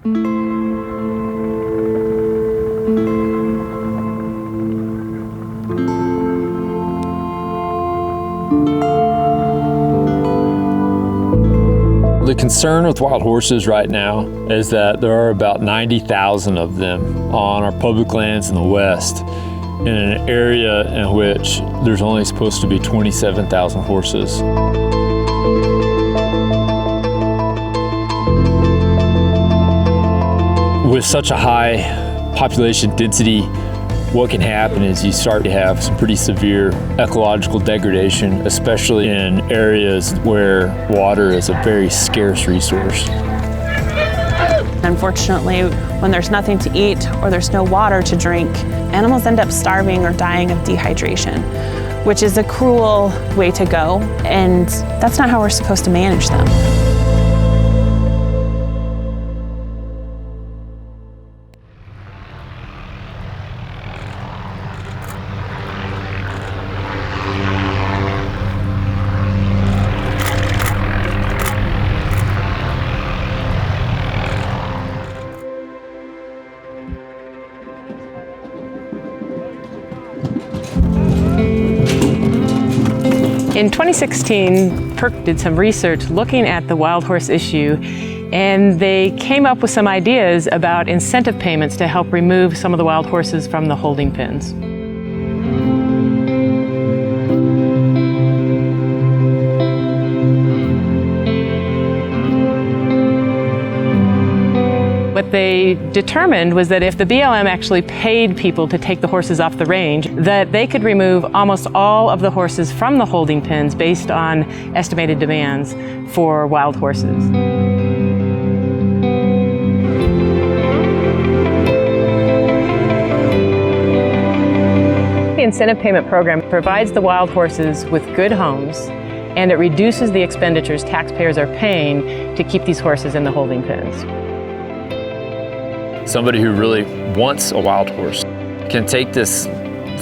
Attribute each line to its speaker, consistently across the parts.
Speaker 1: The concern with wild horses right now is that there are about 90,000 of them on our public lands in the West, in an area in which there's only supposed to be 27,000 horses. With such a high population density, what can happen is you start to have some pretty severe ecological degradation, especially in areas where water is a very scarce resource.
Speaker 2: Unfortunately, when there's nothing to eat or there's no water to drink, animals end up starving or dying of dehydration, which is a cruel way to go, and that's not how we're supposed to manage them.
Speaker 3: In 2016, PERC did some research looking at the wild horse issue, and they came up with some ideas about incentive payments to help remove some of the wild horses from the holding pens. What they determined was that if the BLM actually paid people to take the horses off the range, that they could remove almost all of the horses from the holding pens based on estimated demands for wild horses. The incentive payment program provides the wild horses with good homes, and it reduces the expenditures taxpayers are paying to keep these horses in the holding pens.
Speaker 1: Somebody who really wants a wild horse can take this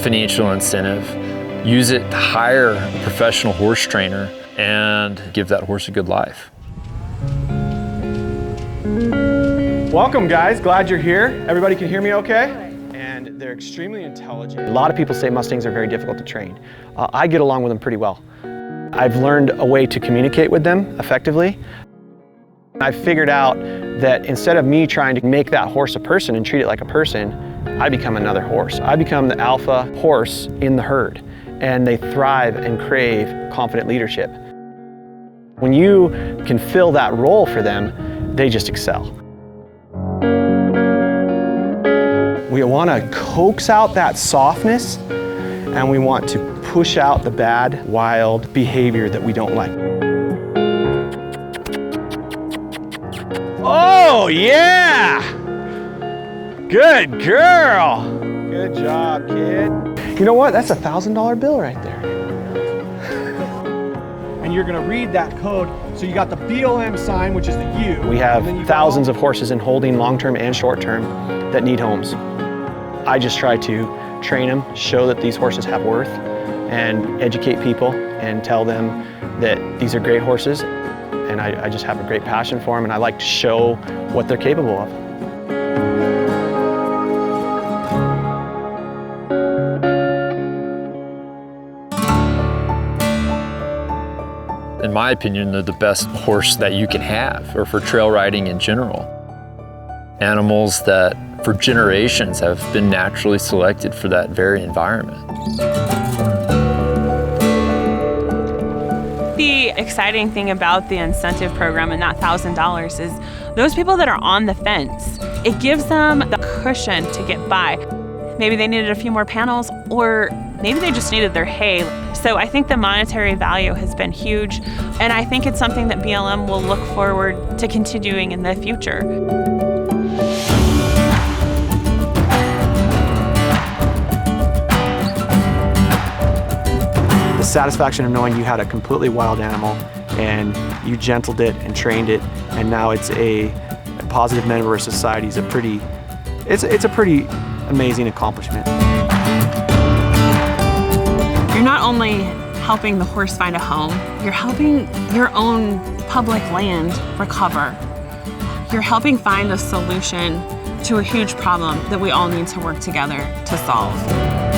Speaker 1: financial incentive, use it to hire a professional horse trainer, and give that horse a good life.
Speaker 4: Welcome, guys. Glad you're here. Everybody can hear me okay? And they're extremely intelligent. A lot of people say Mustangs are very difficult to train. I get along with them pretty well. I've learned a way to communicate with them effectively. I figured out that instead of me trying to make that horse a person and treat it like a person, I become another horse. I become the alpha horse in the herd, and they thrive and crave confident leadership. When you can fill that role for them, they just excel. We want to coax out that softness, and we want to push out the bad, wild behavior that we don't like. Oh, yeah! Good girl! Good job, kid. You know what? That's a $1,000 bill right there. And you're gonna read that code. So you got the BLM sign, which is the U. We have thousands of horses in holding, long-term and short-term, that need homes. I just try to train them, show that these horses have worth, and educate people and tell them that these are great horses. And I just have a great passion for them, and I like to show what they're capable of.
Speaker 1: In my opinion, they're the best horse that you can have, or for trail riding in general. Animals that for generations have been naturally selected for that very environment.
Speaker 2: The exciting thing about the incentive program and that $1,000 is those people that are on the fence, it gives them the cushion to get by. Maybe they needed a few more panels, or maybe they just needed their hay. So I think the monetary value has been huge, and I think it's something that BLM will look forward to continuing in the future.
Speaker 4: The satisfaction of knowing you had a completely wild animal and you gentled it and trained it, and now it's a positive member of society is a pretty amazing accomplishment.
Speaker 2: You're not only helping the horse find a home, you're helping your own public land recover. You're helping find a solution to a huge problem that we all need to work together to solve.